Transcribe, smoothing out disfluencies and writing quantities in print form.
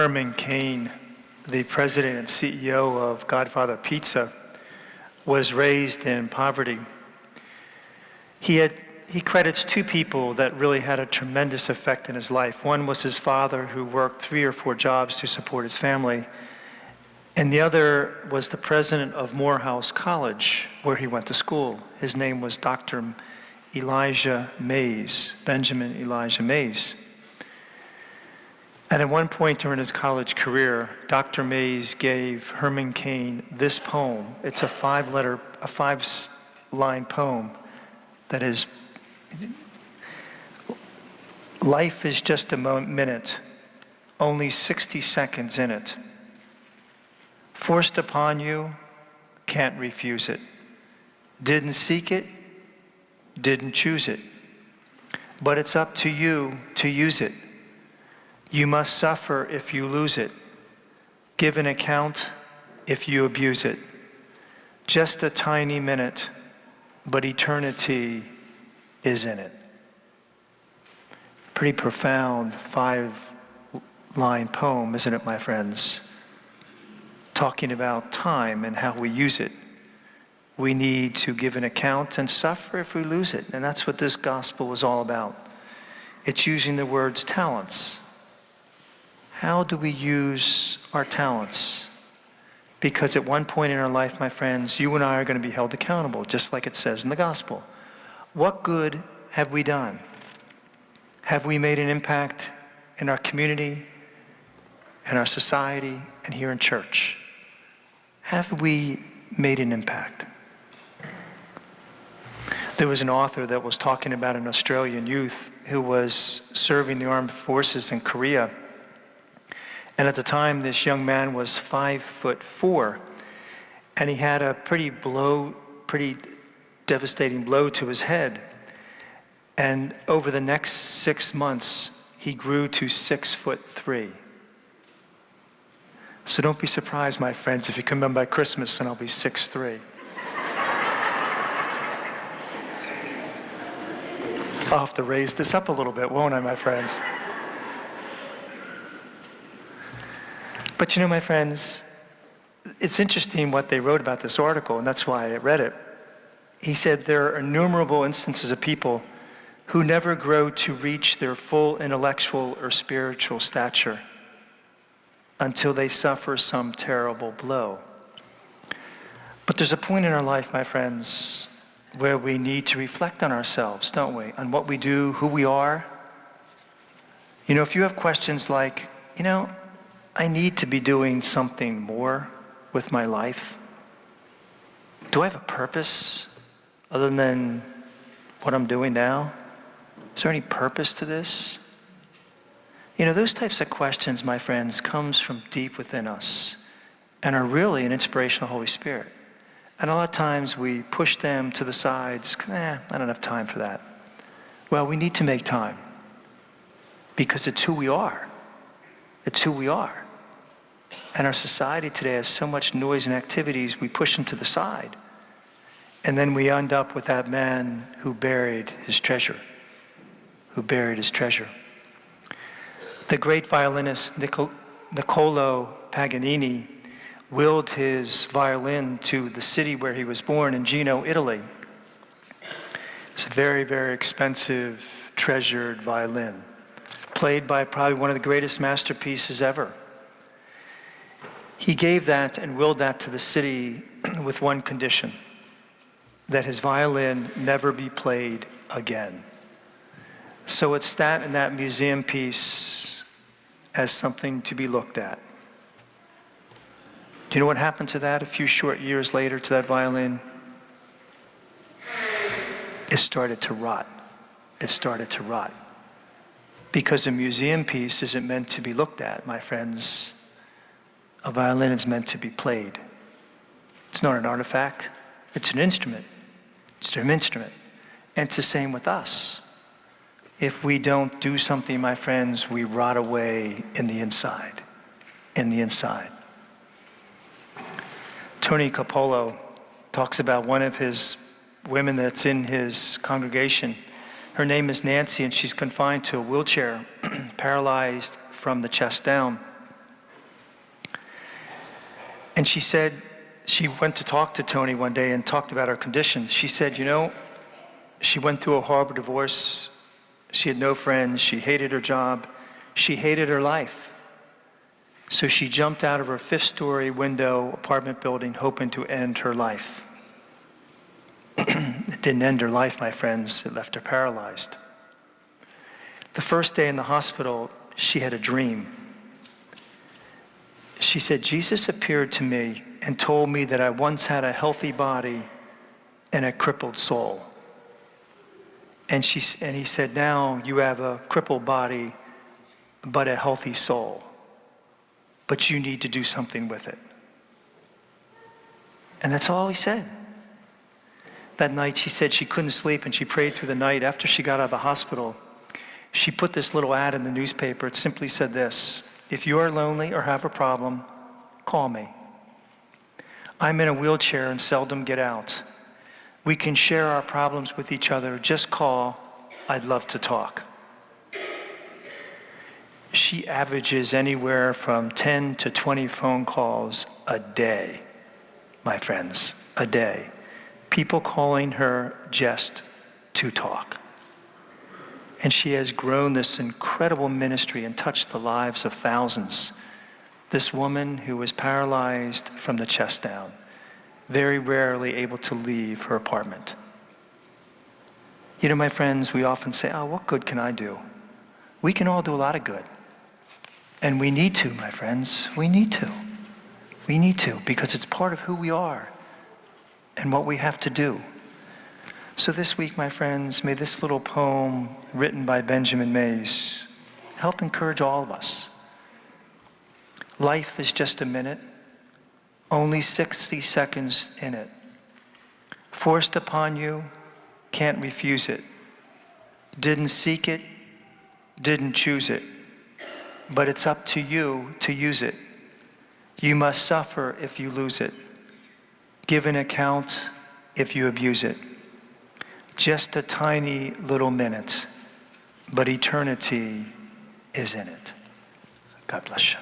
Herman Cain, the president and CEO of Godfather Pizza, was raised in poverty. He credits two people that really had a tremendous effect in his life. One was his father, who worked 3 or 4 jobs to support his family, and the other was the president of Morehouse College, where he went to school. His name was Dr. Elijah Mays, Benjamin Elijah Mays. And at one point during his college career, Dr. Mays gave Herman Cain this poem. It's a 5-line poem that is, life is just a minute, only 60 seconds in it. Forced upon you, can't refuse it. Didn't seek it, didn't choose it. But it's up to you to use it. You must suffer if you lose it. Give an account if you abuse it. Just a tiny minute, but eternity is in it. Pretty profound 5-line poem, isn't it, my friends? Talking about time and how we use it. We need to give an account and suffer if we lose it. And that's what this gospel is all about. It's using the words talents. How do we use our talents? Because at one point in our life, my friends, you and I are going to be held accountable, just like it says in the gospel. What good have we done? Have we made an impact in our community, in our society, and here in church? Have we made an impact? There was an author that was talking about an Australian youth who was serving the armed forces in Korea. And at the time, this young man was 5'4", and he had a pretty devastating blow to his head. And over the next 6 months, he grew to 6'3". So don't be surprised, my friends, if you come in by Christmas and I'll be 6'3". I'll have to raise this up a little bit, won't I, my friends? But you know, my friends, it's interesting what they wrote about this article, and that's why I read it. He said there are innumerable instances of people who never grow to reach their full intellectual or spiritual stature until they suffer some terrible blow. But there's a point in our life, my friends, where we need to reflect on ourselves, don't we? On what we do, who we are. You know, if you have questions like, you know, I need to be doing something more with my life. Do I have a purpose other than what I'm doing now? Is there any purpose to this? You know, those types of questions, my friends, comes from deep within us and are really an inspiration of the Holy Spirit. And a lot of times we push them to the sides. I don't have time for that. Well, we need to make time because it's who we are. It's who we are. And our society today has so much noise and activities, we push them to the side. And then we end up with that man who buried his treasure. The great violinist Niccolò Paganini willed his violin to the city where he was born in Genoa, Italy. It's a very, very expensive, treasured violin, played by probably one of the greatest masterpieces ever. He gave that and willed that to the city with one condition, that his violin never be played again. So it's that in that museum piece as something to be looked at. Do you know what happened to that a few short years later, to that violin? It started to rot. Because a museum piece isn't meant to be looked at, my friends. A violin is meant to be played. It's not an artifact. It's an instrument. And it's the same with us. If we don't do something, my friends, we rot away in the inside. Tony Cappolo talks about one of his women that's in his congregation. Her name is Nancy, and she's confined to a wheelchair, paralyzed from the chest down. And she said, she went to talk to Tony one day and talked about her condition. She said, you know, she went through a horrible divorce. She had no friends. She hated her job. She hated her life. So she jumped out of her 5th-story window apartment building hoping to end her life. It didn't end her life, my friends. It left her paralyzed. The first day in the hospital, she had a dream. She said, Jesus appeared to me and told me that I once had a healthy body and a crippled soul. And he said, now you have a crippled body, but a healthy soul. But you need to do something with it. And that's all he said. That night, she said she couldn't sleep, and she prayed through the night. After she got out of the hospital, she put this little ad in the newspaper. It simply said this: if you are lonely or have a problem, call me. I'm in a wheelchair and seldom get out. We can share our problems with each other. Just call. I'd love to talk. She averages anywhere from 10 to 20 phone calls a day, my friends, a day. People calling her just to talk. And she has grown this incredible ministry and touched the lives of thousands. This woman who was paralyzed from the chest down, very rarely able to leave her apartment. You know, my friends, we often say, oh, what good can I do? We can all do a lot of good. And we need to, my friends, we need to. We need to, because it's part of who we are and what we have to do. So this week, my friends, may this little poem written by Benjamin Mays help encourage all of us. Life is just a minute, only 60 seconds in it. Forced upon you, can't refuse it. Didn't seek it, didn't choose it. But it's up to you to use it. You must suffer if you lose it. Give an account if you abuse it. Just a tiny little minute, but eternity is in it. God bless you.